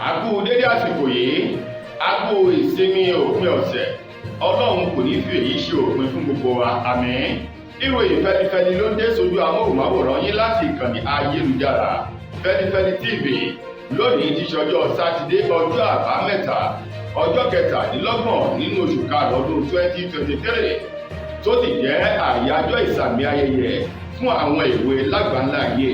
Àkú dédé àsìkò yìí, àkú ìsinmi òpin ọ̀sẹ̀. Ọlọ́run kò ní fi èyí ṣe òpin fún gbogbo wa, àmín. Ìròyìn fẹlifẹli ló ń dé sójú amóhùnmáwòrán yín láti ìkànnì ayélujára Feli-feli TV. Lónìí ti ṣọjọ́ Sátidé ọjọ́ Àbámẹ́ta ọjọ́ 27 nínú oṣù karùn-ún ọdún 2023 tó ti jẹ́ àyájọ́ ìsàmì ayẹyẹ fún àwọn èwe lágbàńlá ayé.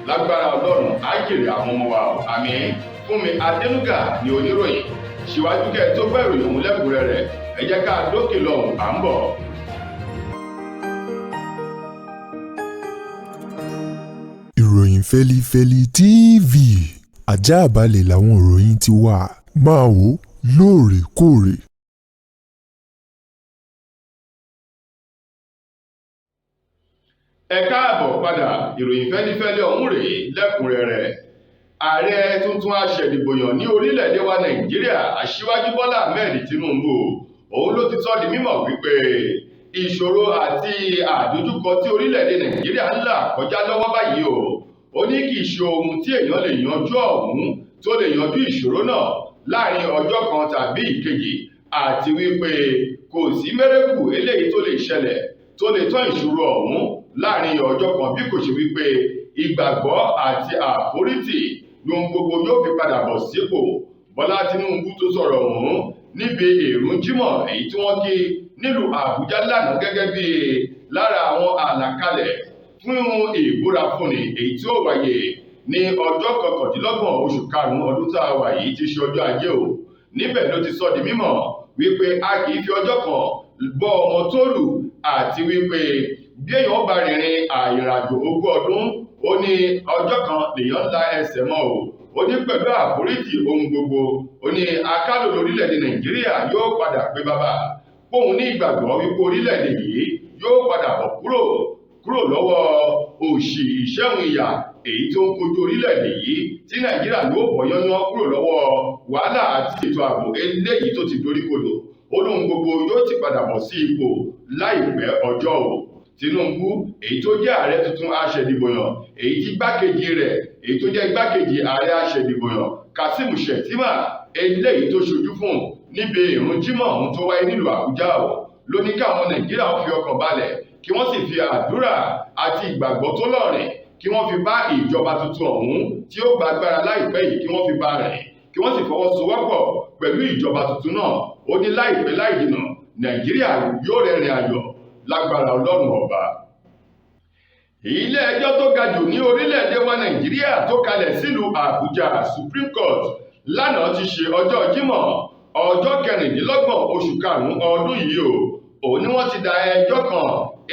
Lágbára Ọlọ́run á jèrè àwọn ọmọ wa, àmín. Fúnmi Adénúgà ni oníròyìn. Síwájú kẹ́ tó gbọ́ ìròyìn òun lẹ́kùnrẹ́rẹ́, ẹ jẹ́ ká dókè lọ́hùn, à ń bọ̀. Ìròyìn Feli-feli TV, àjààbálẹ̀ làwọn ìròyìn ti wà, máa wò lóòrèkóòrè. Ẹ káàbọ̀ padà, ìròyìn fẹ́lifẹ́li ọ̀hún rèé lẹ́kùnrẹ́rẹ́. Ààrẹ tuntun aṣèdìbòyàn ní orílẹ̀-èdè wa Nàìjíríà, Asiwaju Bola Tinubu, òun ló ti sọ di mímọ̀ wípé ìṣòro àti àdójúkọ tí orílẹ̀-èdè Nàìjíríà ń là kọjá lọ́wọ́ báyìí ó ní kì í ṣe ohun tí èèyàn lè yanjú ọ̀hún tó lè yanjú ìṣòro náà láàrin ọjọ́ kan tàbí ìkejì, àti wípé kò sí mérékù eléyìí tó lè ṣẹlẹ̀ tó lè tán ìṣòro ọ̀hún láàrin ọjọ́ kan, bí kò ṣe wípé ìgbàgbọ́ àti àforítì lóhun gbogbo yóò fi padà bọ̀ sípò. Bọ́lá Tinubu tó sọ̀rọ̀ ọ̀hún níbi ìrun jímọ̀ èyí tí wọ́n kí nílùú Àbújá lánàá gẹ́gẹ́ bí lára àwọn àlàkalẹ̀ fún ìbúra fúnni èyí tí ó wáyé ní ọjọ́ 29 oṣù karùn-ún ọdún tá a wà yìí ti ṣe ọjọ́ ajé níbẹ̀ ló ti sọ di mímọ̀ wípé a kì í fi ọjọ́ kan bọ́ ọmọ tó lù, àti wípé bí èèyàn bá rìnrìn àìrìnàjò 20 ọdún ó ní ọjọ́ kan lèèyàn ńlá ẹsẹ̀ mọ́ ó ní pẹ̀lú àforítì ohun gbogbo ó ní akálò lórílẹ̀‐èdè Nàìjíríà yóò padà pé bàbá póun ní ìgbàgbọ́ wípé orílẹ̀‐èdè yìí yóò padà bọ̀ kúrò lọ́wọ́ òṣì ìṣẹ́hun ìyà èyí tó ń kojú orílẹ̀‐èdè yìí, tí Nàìjíríà yóò bọ̀ yányán kúrò lọ́wọ́ wàhálà àti ètò ààbò eléyìí tó ti doríkodò. Ó lóhun gbogbo yóò ti padà bọ̀ sí ipò láìpẹ́ ọjọ́ Tinubu èyí tó jẹ́ ààrẹ tuntun aṣèdìbòyàn èyí tí igbákejì rẹ̀ èyí tó jẹ́ igbákejì ààrẹ aṣèdìbòyàn Kasim Shettima eléyìí tó ṣojú fún níbi ìrun jímọ̀ ọ̀hún tó wáyé nílùú Àbújá ló ní káwọn Nàìjíríà fi ọkàn balẹ̀ kí wọ́n sì fi àdúrà àti ìgbàgbọ́ tó lọ́rìn kí wọ́n fi bá ìjọba tuntun ọ̀hún tí ó gba agbára láìpẹ́ yìí kí wọ́n fi bá rìn, kí wọ́n sì fọwọ́sowọ́pọ̀ pẹ̀lú ìjọba tuntun náà. Ó ní láìpẹ́ láìjìnà Nàìjíríà yóò rẹ́rìn ayọ̀ lágbára Ọlọ́run ọba. Ilé-ẹjọ́ tó ga jù ní orílẹ̀-èdè wa Nàìjíríà tó kalẹ̀ sílùú Àbújá, Supreme Court, lánàá ti ṣe ọjọ́ Jímọ̀ ọjọ́ 26 oṣù karùn-ún ọdún yìí òun ni wọ́n ti dá ẹjọ́ kan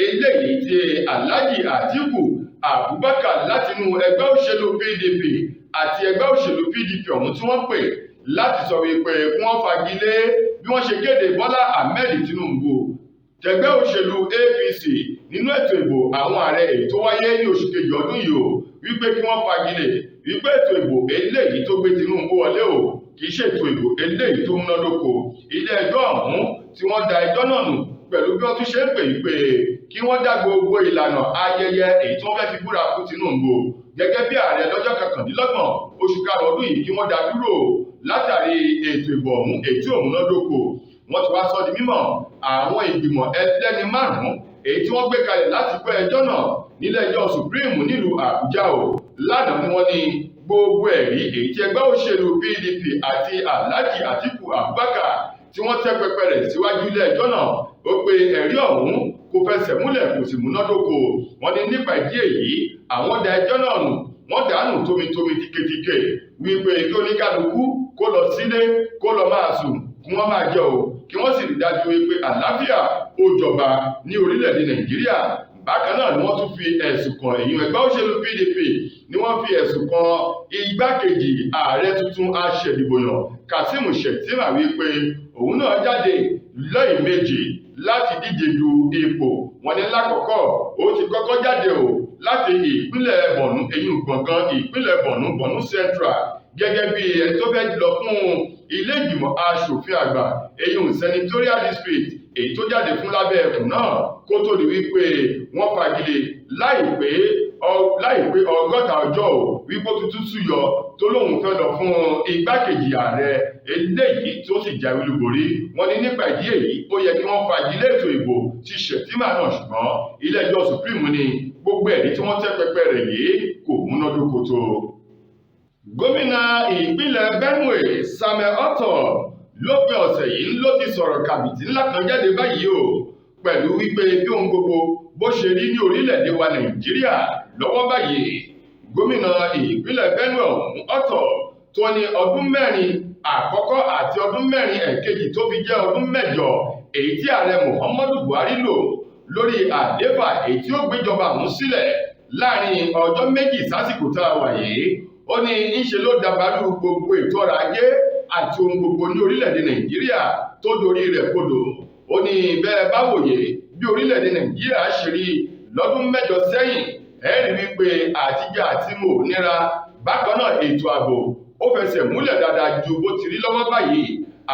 eléyìí tí Alhaji Atiku Abubakar látinú ẹgbẹ́ òṣèlú PDP àti ẹgbẹ́ òṣèlú PDP ọ̀hún tí wọ́n pè láti sọ wípé wọ́n fagilé bí wọ́n ṣe kéde Bọ́lá Tinubu tẹgbẹ́ òṣèlú APC nínú ètò ìbò àwọn ààrẹ èyí tó wáyé ní oṣù kejì ọdún yìí wípé kí wọ́n fagilé wípé ètò ìbò eléyìí tó gbé Tinubu wọlé kì í ṣe ètò ìbò eléyìí tó múnádóko. Ilé-ẹjọ́ ọ̀hún tí wọ́n da ẹjọ́ náà nù pẹ̀lú bí wọ́n tún ṣe ń pè wípé kí wọ́n dá gbogbo ìlànà ayẹyẹ èyí tí wọ́n fẹ́ fi búra fún Tinubu gẹ́gẹ́ bí ààrẹ lọ́jọ́ 29 oṣù karùn-ún ọdún yìí kí wọ́n dá dúró látàrí ètò ìbò ọ̀hún èyí tí ò múnádóko. Wọ́n ti wá sọ di mímọ̀ àwọn ìgbìmọ̀ ẹlẹ́ni 5 èyí tí wọ́n gbé kalẹ̀ láti gbọ́ ẹjọ́ náà nílé-ẹjọ́ Supreme nílùú Àbújá lánàá ni wọ́n ní gbogbo ẹ̀rí èyí tí ẹgbẹ́ òṣèlú PDP àti Alhaji Atiku Abubakar tí wọ́n tẹ́ pẹpẹ rẹ̀ síwájú ilé-ẹjọ́ náà ó pé ẹ̀rí ọ̀hún kò fẹsẹ̀ múlẹ̀ kò sì múnádóko. Wọ́n ní nípa ìdí èyí àwọn da ẹjọ́ náà nù, wọ́n dànù tómitómi tíketíke wípé kí oníkálukú kó lọ sílé kó lọ máa sùn kí wọ́n máa jẹ kí wọ́n sì rí dájú wípé àlàáfíà ó jọba ní orílẹ̀-èdè Nàìjíríà. Bákan náà ni wọ́n tún fi ẹ̀sùn kan ẹgbẹ́ òṣèlú PDP ni wọ́n fi ẹ̀sùn kan igbákejì ààrẹ tuntun aṣèdìbòyàn Kasim Shettima wípé òun náà jáde lẹ́ẹ̀mejì láti díje du ipò. Wọ́n ní lákọ̀ọ́kọ́ ó ti kọ́kọ́ jáde láti ìpínlẹ̀ Borno eyín gbọ̀ngàn ìpínlẹ̀ Borno Central gẹ́gẹ́ bí ẹni tó fẹ́ lọ fún ilé ìgbìmọ̀ aṣòfin àgbà eyín senatorial district èyí tó jáde fún lábẹ́ ẹkùn náà kó tó di wípé wọ́n fagilé láìpé láìpé 60 ọjọ́ wípé tuntun súyọ tó lóun fẹ́ lọ fún igbákejì ààrẹ eléyìí tó sì jáwé olúborí. Wọ́n ní nípa ìdí èyí ó yẹ kí wọ́n fagilé ètò ìbò ti Shettima náà, ṣùgbọ́n ilé-ẹjọ́ Supreme ní gbogbo ẹ̀rí tí wọ́n tẹ́ pẹpẹ rẹ̀ yìí kò múnádóko tó. Gómìnà ìpínlẹ̀ Benue Samuel Ortom lópin ọ̀sẹ̀ yìí ló ti sọ̀rọ̀ kàbìtì ńlá kan jáde báyìí pẹ̀lú wípé bí ohun gbogbo bó ṣe rí ní orílẹ̀-èdè wa Nàìjíríà lọ́wọ́ báyìí. Gómìnà ìpínlẹ̀ Benue Ortom tó ní ọdún mẹ́rin àkọ́kọ́ àti ọdún mẹ́rin ẹ̀kejì tó fi jẹ́ ọdún mẹ́jọ èyí tí ààrẹ Muhammadu Buhari lò lórí àlééfà èyí tí ó gbéjọba ọ̀hún sílẹ̀ láàrin ọjọ́ méjì sásìkò tá a wà yìí. Ó ní ńṣe ló dàbàrú gbogbo ètò ọrọ̀ ajé àti ohun gbogbo ní orílẹ̀-èdè Nàìjíríà tó dorí rẹ̀ kodò. Ó ní bẹ́ẹ̀ bá wòye bí orílẹ̀-èdè Nàìjíríà ṣe rí lọ́dún mẹ́jọ sẹ́yìn, ẹ rí wípé àtijọ́ àti mò nira. Bákan náà ètò ààbò ó fẹsẹ̀ múlẹ̀ dáadáa ju bó ti rí lọ́wọ́ báyìí,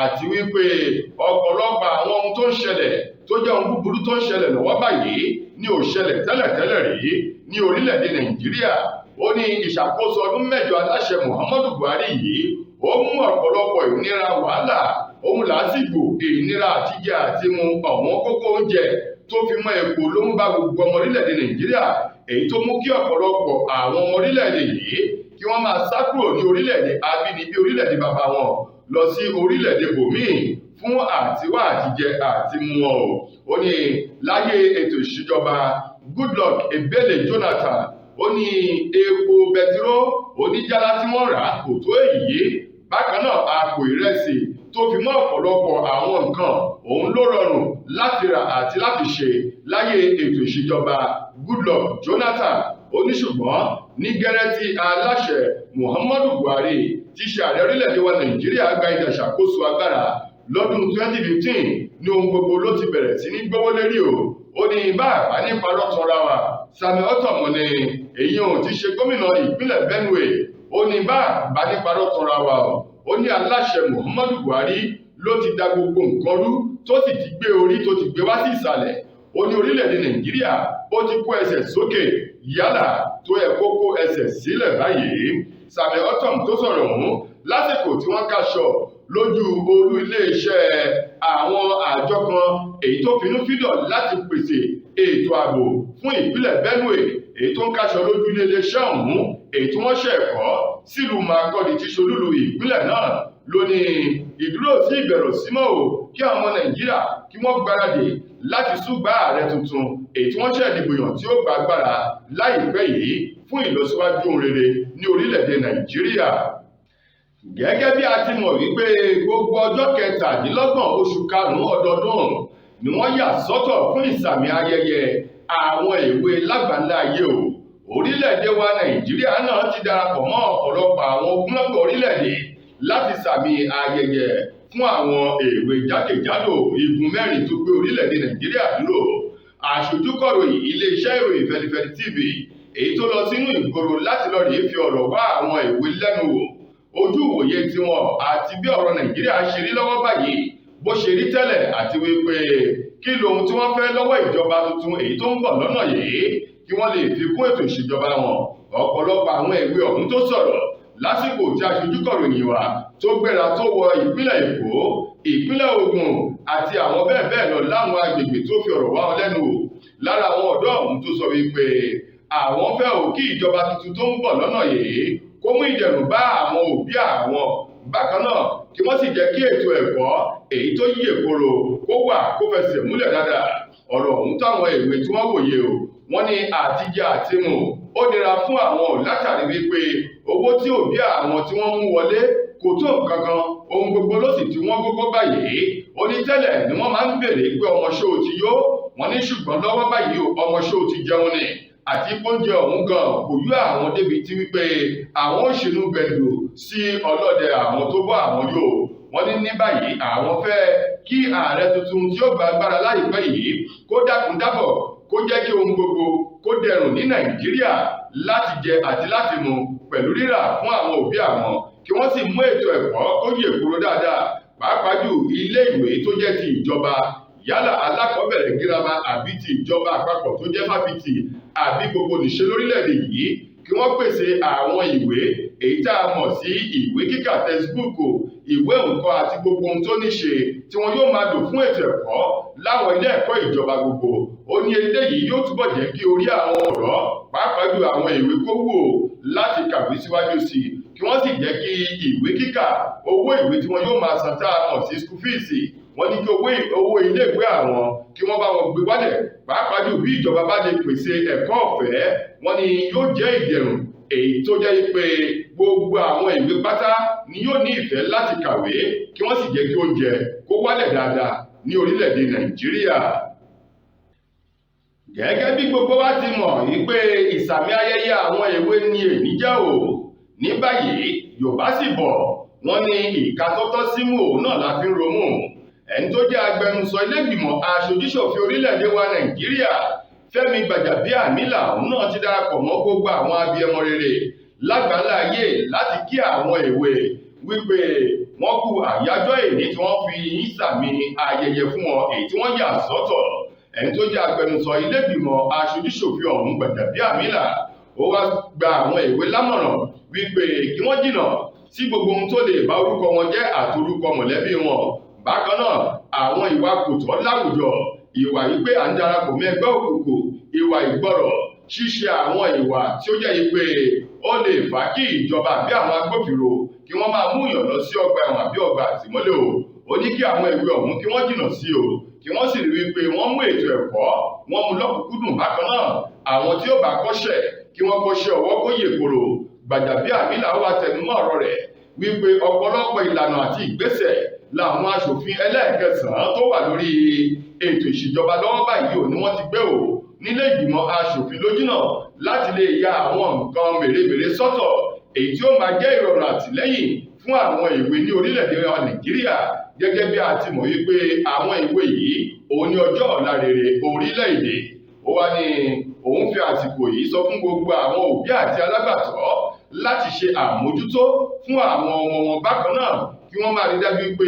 àti wípé ọ̀pọ̀lọpọ̀ àwọn ohun tó ń ṣẹlẹ̀ tó jẹ́ ohun búburú tó ń ṣẹlẹ̀ lọ́wọ́ báyìí ní ò ṣẹlẹ̀ tẹ́lẹ̀tẹ́lẹ̀ rí ní orílẹ̀-èdè Nàìjíríà. Ó ní ìṣàkóso ọdún mẹ́jọ aláṣẹ Muhammadu Buhari yìí ó mú ọ̀pọ̀lọpọ̀ ìnira, wàhálà, ohun làásìgbò, ìnira àtijẹ àti mu, ọ̀wọ́n gógó oúnjẹ tó fi mọ́ epo ló ń bá gbogbo ọmọ orílẹ̀-èdè Nàìjíríà, èyí tó mú kí ọ̀pọ̀lọpọ̀ àwọn ọmọ orílẹ̀-èdè yìí kí wọ́n máa sá kúrò ní orílẹ̀-èdè abínibí orílẹ̀-èdè bàbá wọn lọ sí orílẹ̀-èdè bòmíì fún àtiwá àtijẹ àti mu wọn. Ó ní láyé ètò ìṣèjọba Goodluck Ebele Jonathan, ó ní epo bẹtiró oníjàlá tí wọ́n rà kò tó èyí. Bákan náà àpò ìrẹsì tó fi mọ́ ọ̀pọ̀lọpọ̀ àwọn nǹkan òun ló rọrùn láti rà àti láti ṣe láyé ètò ìṣèjọba Goodluck Jonathan. Ó ní ṣùgbọ́n ní gẹ́rẹ́ tí aláṣẹ Muhammadu Buhari ti ṣe ààrẹ orílẹ̀-èdè wa Nàìjíríà gba ìdàṣàkóso agbára lọ́dún 2015 ní ohun gbogbo ló ti bẹ̀rẹ̀ sí ní gbówó lérí ó ní bá ní parọ́ tanra wa. Samuel Ortom ní èyí ò ti ṣe gómìnà ìpínlẹ̀ Benue. Ó ní bá ní parọ́ tanra wa ó ní aláṣẹ Muhammadu Buhari ló ti da gbogbo nǹkan rú tó sì ti gbé orí tó ti gbé wá sí ìsàlẹ̀. Ó ní orílẹ̀-èdè Nàìjíríà ó ti kó ẹsẹ̀ sókè yálà tó yẹ kó kó ẹsẹ̀ sílẹ̀ báyìí. Samuel Ortom tó sọ̀rọ̀ ọ̀hún lásìkò tí wọ́n káṣọ lójú olú iléeṣẹ́ àwọn àjọ kan èyí tó finúfídọ̀ láti pèsè ètò ààbò fún ìpínlẹ̀ Benue, èyí tó ń káṣọ lójú iléeṣẹ́ ọ̀hún èyí tí wọ́n ṣẹ̀kọ́ sílùú Makurdi tí ṣolúlu ìpínlẹ̀ náà. Ló ní ìdúró sí ìbẹ̀rù símọ́ kí àwọn ọmọ Nàìjíríà kí wọ́n gbáradì láti súgbà ààrẹ tuntun èyí tí wọ́n ṣẹ̀ dìbò yàn tí ó gba agbára láìpẹ́ yìí fún ìlọsíwájú ohun rere ní orílẹ̀-èdè Nàìjíríà. Gẹ́gẹ́ bí a ti mọ̀ wípé gbogbo ọjọ́ 17 oṣù karùn-ún ọdọọdún ni wọ́n yà sọ́tọ̀ fún ìsàmì ayẹyẹ àwọn èwe lágbàńlá ayé orílẹ̀-èdè wa Nàìjíríà náà ti darapọ̀ mọ́ ọ̀pọ̀lọpọ̀ àwọn ogunlọ́gọ̀ orílẹ̀-èdè láti sàmì ayẹyẹ fún àwọn èwe jákèjádò igun mẹ́rin tó gbé orílẹ̀-èdè Nàìjíríà dúró. Aṣojúkọ̀ròyìn iléeṣẹ́ ìròyìn Feli-feli TV èyí tó lọ sínú ìgboro láti lọ rèé fi ọ̀rọ̀ wá àwọn èwe lẹ́nu wò, ojú ìwòye tiwọn àti bí ọ̀rọ̀ Nàìjíríà ṣe rí lọ́wọ́ báyìí, bó ṣe rí tẹ́lẹ̀, àti wípé kí lohun tí wọ́n fẹ́ lọ́wọ́ ìjọba tuntun èyí tó ń bọ̀ lọ́nà yìí kí wọ́n lè fi kún ètò ìṣèjọba wọn. Ọ̀pọ̀lọpọ̀ àwọn èwe ọ̀hún tó sọ̀rọ̀ lásìkò tí aṣojúkọ̀ròyìn wa tó gbéra tó wọ ìpínlẹ̀ Èkó, ìpínlẹ̀ Ògùn àti àwọn bẹ́ẹ̀ bẹ́ẹ̀ lọ láwọn agbègbè tó fi ọ̀rọ̀ wá wọn lẹ́nu wò. Lára àwọn ọ̀dọ́ ọ̀hún tó sọ wípé àwọn fẹ́ kí ìjọba tuntun tó ń bọ̀ lọ́nà yìí kó mú ìdẹ̀rùn bá àwọn òbí àwọn. Bákan náà kí wọ́n sì jẹ́ kí ètò ẹ̀kọ́ èyí tó yí èkóró kó wà kó fẹsẹ̀ múlẹ̀ dáadáa. Ọ̀rọ̀ ọ̀hún táwọn èwe tí wọ́n wòye wọ́n ní àtijẹ àtimu ó nira fún àwọn látàrí wípé owó tí òbí àwọn tí wọ́n mú wọlé kò tó nǹkan kan, ohun gbogbo ló sì tí wọ́n gógó báyìí. Ó ní tẹ́lẹ̀ ni wọ́n máa ń béèrè pé ọmọ ṣó ti yó, wọ́n ní ṣùgbọ́n lọ́wọ́ báyìí ọmọ ṣó ti jẹun ni, àti oúnjẹ ọ̀hún gan kò yó àwọn débi tí wípé àwọn òṣèlú gbẹ̀dù sí ọlọ́dẹ àwọn tó bọ́ àwọn yó. Wọ́n ní báyìí àwọn fẹ́ kí ààrẹ tuntun tí ó gba agbára láìpẹ́ yìí kó dákun dábọ̀ kó jẹ́ kí ohun gbogbo kó dẹrùn ní Nàìjíríà láti jẹ àti láti mu pẹ̀lú rírà fún àwọn òbí àwọn, kí wọ́n sì mú ètò ẹ̀kọ́ kó yè kúrò dáadáa, pàápàá jù ilé ìwé tó jẹ́ ti ìjọba yálà alákọ̀ọ́bẹ̀rẹ̀ girama àbí ti ìjọba àpapọ̀ tó jẹ́ fáfitì àbí gbogbo nìṣe lórílẹ̀‐èdè yìí kí wọ́n pèsè àwọn ìwé èyí tá a mọ̀ sí ìwé kíkà tẹsibúùkù ìwé nǹkan àti gbogbo ohun tó ní ṣe tí wọn yóò máa lò fún ètò ẹ̀kọ́ láwọn ilé ẹ̀kọ́ ìjọba gbogbo. Ó ní eléyìí yóò túbọ̀ jẹ́ kí orí àwọn ọ̀dọ́ pàápàá jù àwọn ìwé kó wò láti kàwé síwájú sí i kí wọ́n sì jẹ́ kí ìwé kíkà owó ìwé tí wọn yóò máa san tá a mọ̀ sí school fees wọ́n ní kí owó iléèwé àwọn kí wọ́n bá wọn gbé wálẹ̀ pàápàá jù bí ìjọba bá lè pèsè ẹ̀kọ́ ọ̀fẹ́ wọ́n ní yóò jẹ́ ìdẹ̀rùn èyí tó jẹ́ pé gbogbo àwọn ìwé pátá ni yóò ní ìfẹ́ láti kàwé kí wọ́n sì jẹ́ kí oúnjẹ kó wálẹ̀ dáadáa ní orílẹ̀-èdè Nàìjíríà. Gẹ́gẹ́ bí gbogbo wa ti mọ̀ wípé ìsàmì ayẹyẹ àwọn èwe ni èní jẹ́ o. Ní báyìí Yorùbá sì bọ̀ wọ́n ní ìka tó tọ́ símú òun náà la fi ń romú. Ẹni tó jẹ́ agbẹnusọ ilé-ìgbìmọ̀ aṣojúṣòfin orílẹ̀-èdè wa Nàìjíríà Fẹ́mi Gbàjàbíàmílà òun náà ti darapọ̀ mọ́ gbogbo àwọn abiyamọ rere lágbàlá ayé láti kí àwọn èwe wípé wọ́n kú àyájọ́ èní tí wọ́n fi ń sàmì ayẹyẹ fún wọn èyí tí wọ́n yà sọ́tọ̀. Ẹni tó jẹ́ agbẹnusọ ilé-ìgbìmọ̀ aṣojúṣòfin ọ̀hún Gbàjàbíàmílà ó wá gba àwọn èwe lámọ̀ràn wípé kí wọ́n jìnnà sí gbogbo ohun tó lè bá orúkọ wọn jẹ́ àtorúkọ mọ̀lẹ́bí wọn. Bákan náà àwọn ìwà kò tọ́ láwùjọ ìwà yìí pé à ń darapọ̀ mọ́ ẹgbẹ́ òkùnkùn ìwà ìgbọrọ̀ ṣíṣe àwọn ìwà tí ó jẹ́ pé ó lè fà kí ìjọba àbí àwọn agbófinró kí wọ́n máa mú yàn lọ sí ọgbà ẹ̀wọ̀n àbí ọgbà àtìmọ́lé o. Ó ní kí àwọn èwe ọ̀hún kí wọ́n jìnnà sí o kí wọ́n sì rí wípé wọ́n mú ètò ẹ̀kọ́ wọ́n mú lọ́kùnkúndùn. Bákan náà àwọn tí ó bá kọ́ṣẹ́ kí wọ́n kọ́ṣẹ́ ọwọ́ kó yè koro. Gbàjàbíàmílà wá tẹnumọ́ ọ̀rọ̀ rẹ̀ wípé ọ̀pọ̀lọpọ̀ ìlànà àti ìgbésẹ̀ làwọn aṣòfin ẹlẹ́ẹ̀kẹsàn-án tó wà lórí ètò ìṣèjọba lọ́wọ́ báyìí ò ní wọ́n ti gbé o nílé ìgbìmọ̀ aṣòfin lójúnà láti lè ya àwọn nǹkan mèremère sọ́tọ̀ èyí tí ó máa jẹ́ ìrọ̀rùn àtìlẹ́yìn fún àwọn ìwé ní orílẹ̀-èdè wa Nàìjíríà. Gẹ́gẹ́ bí a ti mọ̀ wípé àwọn ìwé yìí òun ní ọjọ́ ọ̀la rere orílẹ̀-èdè. Ó wá ní òun fi àsìkò yìí sọ fún gbogbo àwọn òbí àti alágbàtọ́ láti ṣe àmójútó fún àwọn ọmọ wọn. Bákan náà kí wọ́n máa rí dájú pé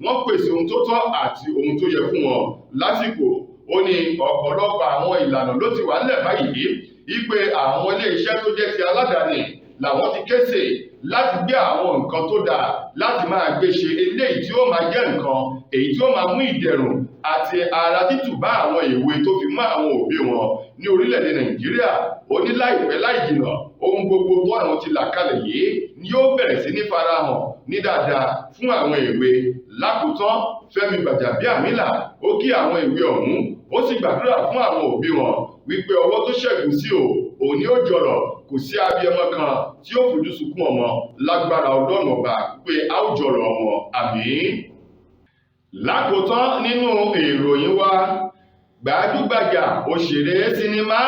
wọ́n pèsè ohun tó tọ́ àti ohun tó yẹ fún wọn lásìkò. Ó ní ọ̀pọ̀lọpọ̀ àwọn ìlànà ló ti wà nílẹ̀ báyìí wípé àwọn ilé iṣẹ́ tó jẹ́ ti aládàáni làwọn ti kése láti gbé àwọn nǹkan tó dáa láti máa gbé ṣe eléyìí tí ó máa jẹ́ nǹkan èyí tí ó máa mú ìdẹ̀rùn àti ara títù bá àwọn èwe tó fi mọ́ àwọn òbí wọn ní orílẹ̀-èdè Nàìjíríà. Ó ní láìpẹ́ láì jìnnà ohun gbogbo tó àwọn ti là kalẹ̀ yìí ni yóò bẹ̀rẹ̀ sí ní farahàn ní dáadáa fún àwọn èwe. Lákòótán Fẹ́mi Gbàjàbíàmílà ó kí àwọn èwe ọ̀hún ó sì gbàdúrà fún àwọn òbí wọn wípé ọwọ́ tó ṣẹ́gun sí òní ó jọrọ̀ kò sí abiyamọ kan tí ó fojú sunkún ọmọ lágbára Ọlọ́run ọba pé a ó jọrọ̀ ọmọ àmín. Lákòótán nínú ìròyìn wa gbajúgbajà òṣèré sinimá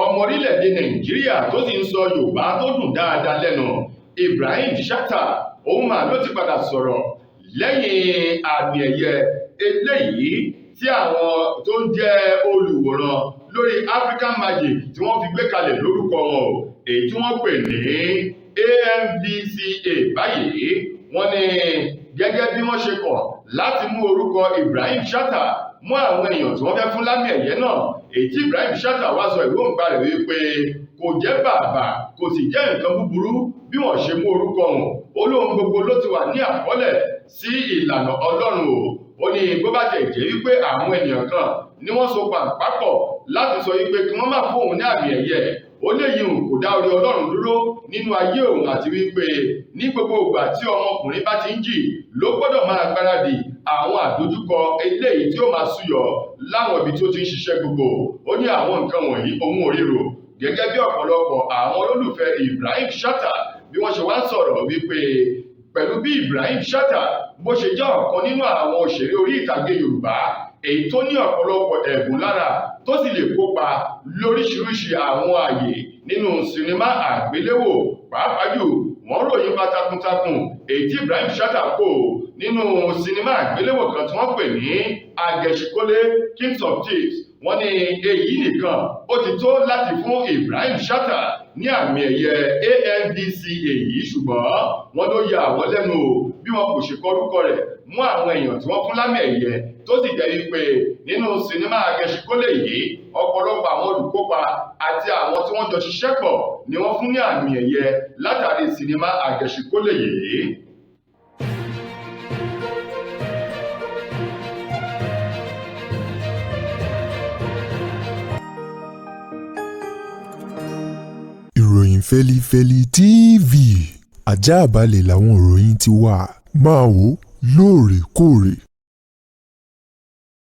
ọmọ orílẹ̀-èdè Nàìjíríà tó sì ń sọ Yorùbá tó dùn dáadáa lẹ́nu Ibrahim Chatta òun mà ló ti padà sọ̀rọ̀ lẹ́yìn àmì ẹ̀yẹ eléyìí tí àwọn tó ń jẹ́ olùwòran lórí African Magic tí wọ́n fi gbé kalẹ̀ lórúkọ wọn èyí tí wọ́n pè ní AMVCA báyìí. Wọ́n ní gẹ́gẹ́ bí wọ́n ṣe kọ̀ láti mú orúkọ Ibrahim Chatta mú àwọn èèyàn tí wọ́n fẹ́ fún lámì ẹ̀yẹ náà èyí tí Ibrahim Chatta wá sọ ìwòǹgbà rẹ̀ wípé kò jẹ́ bàbà kò sì jẹ́ nǹkan búburú bí wọ́n ṣe mú orúkọ wọn. Olóhun gbogbo ló ti wà ní àkọọ́lẹ̀ sí ìlànà Ọlọ́run o. Ó ní bó bá tẹ̀ jẹ́ wípé àwọn ènìyàn kan ni wọ́n so pàǹpápọ̀ láti sọ wípé kí wọ́n má fún òun ní àmì ẹ̀yẹ ó léyìí òun kò dá orí Ọlọ́run dúró nínú ayé òun àti wípé ní gbogbo ìgbà tí ọmọkùnrin bá ti ń jì ló gbọ́dọ̀ máa gbáradì àwọn àdójúkọ eléyìí tí ó máa súyọ láwọn ibi tí ó ti ń ṣiṣẹ́ gbogbo. Ó ní àwọn nǹkan wọ̀nyí òun ò ríro gẹ́gẹ́ bí ọ̀pọ̀lọpọ̀ àwọn olólùfẹ́ Ibrahim Chatta bí wọ́n ṣe wá ń sọ̀rọ̀ wípé pẹ̀lú bí Ibrahim Chatta bó ṣe jẹ́ ọ̀kan nínú àwọn òṣèré orí ìtàgé Yorùbá èyí tó ní ọ̀pọ̀lọpọ̀ ẹ̀bùn lára tó sì lè kópa lóríṣiríṣi àwọn àyè nínú sinimá àgbéléwò. Pàápàá jù wọ́n ròyìn takuntakun èyí tí Ibrahim Chatta kó nínú sinimá àgbéléwò kan tí wọ́n pè ní Agẹṣinkólé Kings of Thieves. Wọ́n ní èyí nìkan ó ti tó láti fún Ibrahim Chatta ní àmì ẹ̀yẹ AMVCA yìí, ṣùgbọ́n wọ́n ló ya àwọn lẹ́nu o bí wọn kò ṣe kọ orúkọ rẹ̀ mú àwọn èèyàn tí wọ́n fún lámì ẹ̀yẹ tó sì jẹ́ wípé nínú sinimá Agẹṣinkólé yìí ọ̀pọ̀lọpọ̀ àwọn olùkópa àti àwọn tí wọ́n jọ ṣiṣẹ́ pọ̀ ni wọ́n fún ní àmì ẹ̀yẹ látàrí sinimá Agẹṣinkólé yìí. Ìròyìn Feli-feli TV àjààbálẹ̀ làwọn ìròyìn ti wà máa wò lóòrèkóòrè.